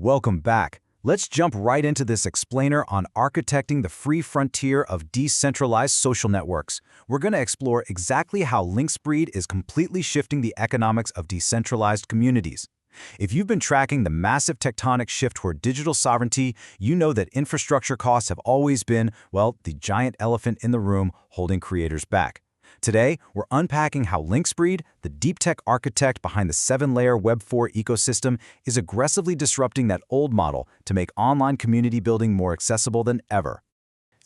Welcome back. Let's jump right into this explainer on architecting the free frontier of decentralized social networks. We're going to explore exactly how Linkspreed is completely shifting the economics of decentralized communities. If you've been tracking the massive tectonic shift toward digital sovereignty, you know that infrastructure costs have always been, well, the giant elephant in the room holding creators back. Today, we're unpacking how Linkspreed, the deep tech architect behind the 7-layer Web4 ecosystem, is aggressively disrupting that old model to make online community building more accessible than ever.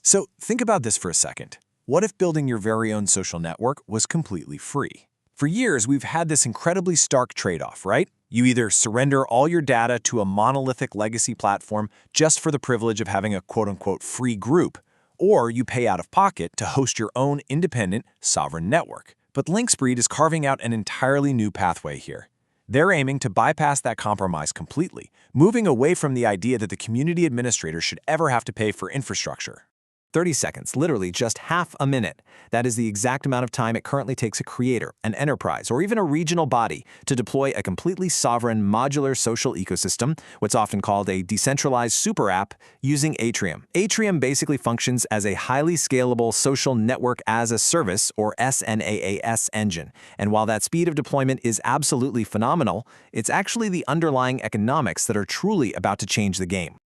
So think about this for a second. What if building your very own social network was completely free? For years, we've had this incredibly stark trade-off, right? You either surrender all your data to a monolithic legacy platform just for the privilege of having a quote-unquote free group, or you pay out of pocket to host your own independent, sovereign network. But Linkspreed is carving out an entirely new pathway here. They're aiming to bypass that compromise completely, moving away from the idea that the community administrator should ever have to pay for infrastructure. 30 seconds, literally just half a minute. That is the exact amount of time it currently takes a creator, an enterprise, or even a regional body to deploy a completely sovereign modular social ecosystem, what's often called a decentralized super app, using ATRIUM. ATRIUM basically functions as a highly scalable social network as a service, or SNAAS engine. And while that speed of deployment is absolutely phenomenal, it's actually the underlying economics that are truly about to change the game.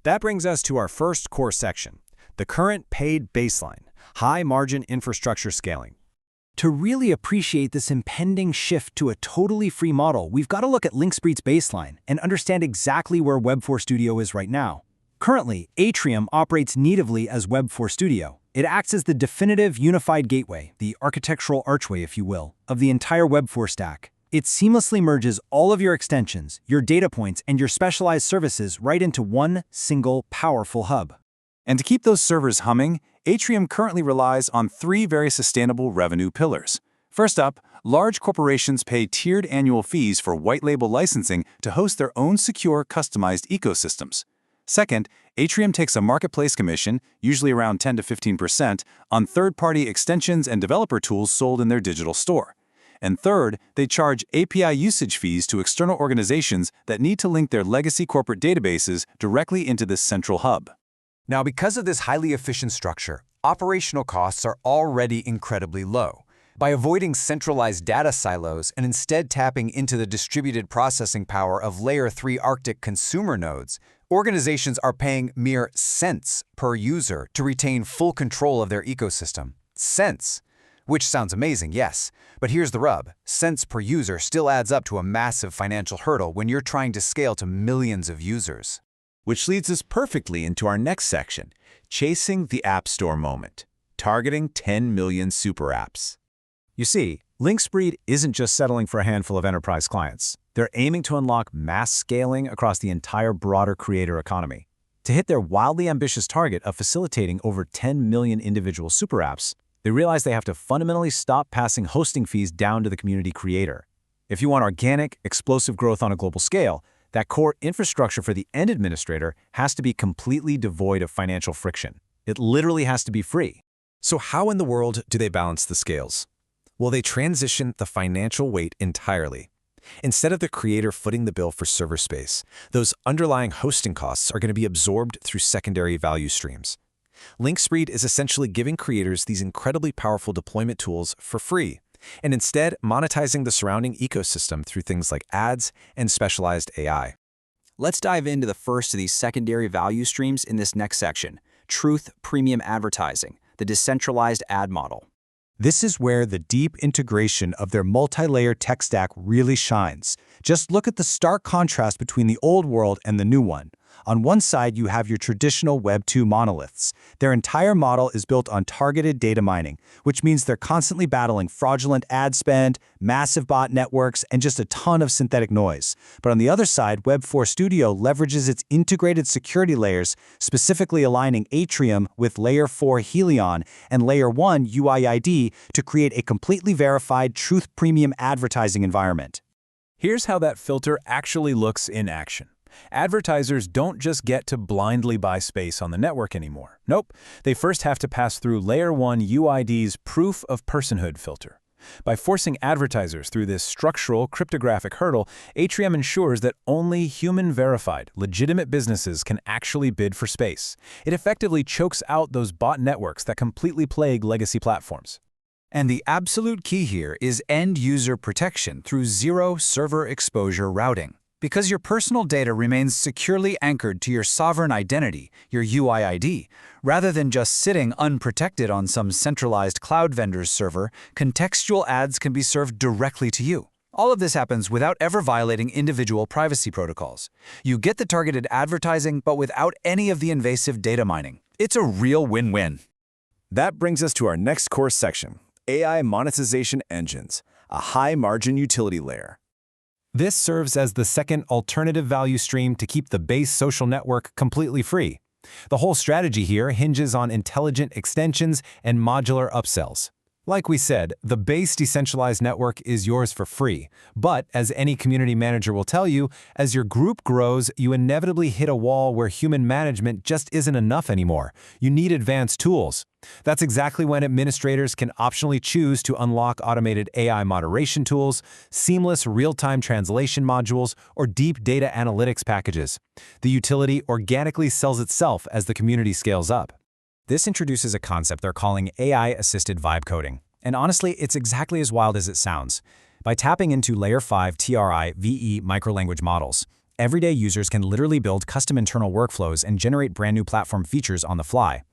That brings us to our first core section. The current paid baseline, high-margin infrastructure scaling. To really appreciate this impending shift to a totally free model, we've got to look at Linkspreed's baseline and understand exactly where Web4 Studio is right now. Currently, ATRIUM operates natively as Web4 Studio. It acts as the definitive unified gateway, the architectural archway, if you will, of the entire Web4 stack. It seamlessly merges all of your extensions, your data points, and your specialized services right into one single powerful hub. And to keep those servers humming, ATRIUM currently relies on 3 very sustainable revenue pillars. First up, large corporations pay tiered annual fees for white-label licensing to host their own secure, customized ecosystems. Second, ATRIUM takes a marketplace commission, usually around 10 to 15%, on third-party extensions and developer tools sold in their digital store. And third, they charge API usage fees to external organizations that need to link their legacy corporate databases directly into this central hub. Now, because of this highly efficient structure, operational costs are already incredibly low. By avoiding centralized data silos and instead tapping into the distributed processing power of Layer 3 Arctic consumer nodes, organizations are paying mere cents per user to retain full control of their ecosystem. Cents! Which sounds amazing, yes. But here's the rub. Cents per user still adds up to a massive financial hurdle when you're trying to scale to millions of users. Which leads us perfectly into our next section, chasing the App Store moment, targeting 10 million super apps. You see, Linkspreed isn't just settling for a handful of enterprise clients. They're aiming to unlock mass scaling across the entire broader creator economy. To hit their wildly ambitious target of facilitating over 10 million individual super apps, they realize they have to fundamentally stop passing hosting fees down to the community creator. If you want organic, explosive growth on a global scale, that core infrastructure for the end administrator has to be completely devoid of financial friction. It literally has to be free. So how in the world do they balance the scales? Well, they transition the financial weight entirely. Instead of the creator footing the bill for server space, those underlying hosting costs are going to be absorbed through secondary value streams. Linkspreed is essentially giving creators these incredibly powerful deployment tools for free, and instead monetizing the surrounding ecosystem through things like ads and specialized AI. Let's dive into the first of these secondary value streams in this next section, Truth Premium Advertising, the decentralized ad model. This is where the deep integration of their multi-layer tech stack really shines. Just look at the stark contrast between the old world and the new one. On one side, you have your traditional Web 2 monoliths. Their entire model is built on targeted data mining, which means they're constantly battling fraudulent ad spend, massive bot networks, and just a ton of synthetic noise. But on the other side, Web4 Studio leverages its integrated security layers, specifically aligning ATRIUM with Layer 4 Helion and Layer 1 UIID to create a completely verified Truth Premium advertising environment. Here's how that filter actually looks in action. Advertisers don't just get to blindly buy space on the network anymore. Nope, they first have to pass through Layer 1 UID's Proof of Personhood filter. By forcing advertisers through this structural cryptographic hurdle, ATRIUM ensures that only human-verified, legitimate businesses can actually bid for space. It effectively chokes out those bot networks that completely plague legacy platforms. And the absolute key here is end-user protection through zero server exposure routing. Because your personal data remains securely anchored to your sovereign identity, your UID, rather than just sitting unprotected on some centralized cloud vendor's server, contextual ads can be served directly to you. All of this happens without ever violating individual privacy protocols. You get the targeted advertising, but without any of the invasive data mining. It's a real win-win. That brings us to our next course section, AI monetization engines, a high-margin utility layer. This serves as the second alternative value stream to keep the base social network completely free. The whole strategy here hinges on intelligent extensions and modular upsells. Like we said, the base decentralized network is yours for free. But, as any community manager will tell you, as your group grows, you inevitably hit a wall where human management just isn't enough anymore. You need advanced tools. That's exactly when administrators can optionally choose to unlock automated AI moderation tools, seamless real-time translation modules, or deep data analytics packages. The utility organically sells itself as the community scales up. This introduces a concept they're calling AI-assisted vibe coding. And honestly, it's exactly as wild as it sounds. By tapping into Layer 5 TRI-VE microlanguage models, everyday users can literally build custom internal workflows and generate brand new platform features on the fly.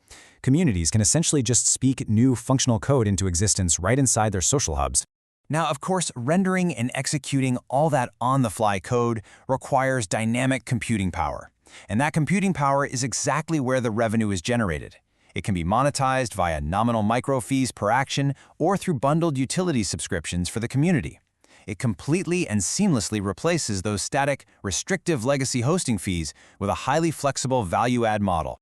Communities can essentially just speak new functional code into existence right inside their social hubs. Now, of course, rendering and executing all that on-the-fly code requires dynamic computing power. And that computing power is exactly where the revenue is generated. It can be monetized via nominal micro fees per action or through bundled utility subscriptions for the community. It completely and seamlessly replaces those static, restrictive legacy hosting fees with a highly flexible value-add model.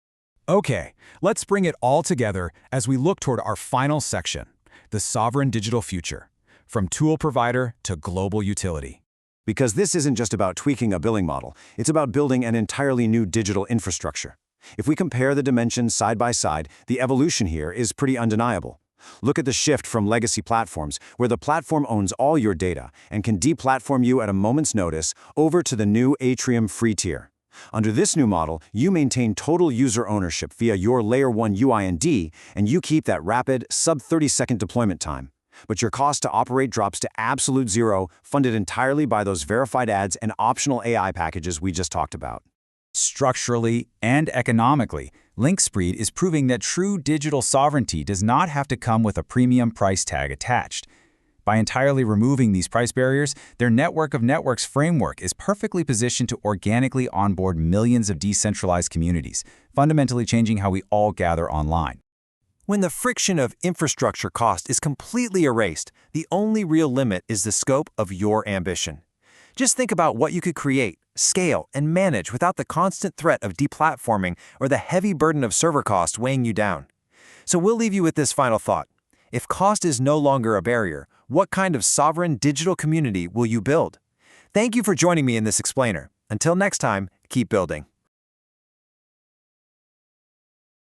Okay, let's bring it all together as we look toward our final section, the sovereign digital future, from tool provider to global utility. Because this isn't just about tweaking a billing model, it's about building an entirely new digital infrastructure. If we compare the dimensions side by side, the evolution here is pretty undeniable. Look at the shift from legacy platforms, where the platform owns all your data and can deplatform you at a moment's notice, over to the new ATRIUM free tier. Under this new model, you maintain total user ownership via your Layer 1 UID, and you keep that rapid, sub-30-second deployment time. But your cost to operate drops to absolute zero, funded entirely by those verified ads and optional AI packages we just talked about. Structurally and economically, Linkspreed is proving that true digital sovereignty does not have to come with a premium price tag attached. By entirely removing these price barriers, their network of networks framework is perfectly positioned to organically onboard millions of decentralized communities, fundamentally changing how we all gather online. When the friction of infrastructure cost is completely erased, the only real limit is the scope of your ambition. Just think about what you could create, scale, and manage without the constant threat of deplatforming or the heavy burden of server costs weighing you down. So we'll leave you with this final thought. If cost is no longer a barrier, what kind of sovereign digital community will you build? Thank you for joining me in this explainer. Until next time, keep building.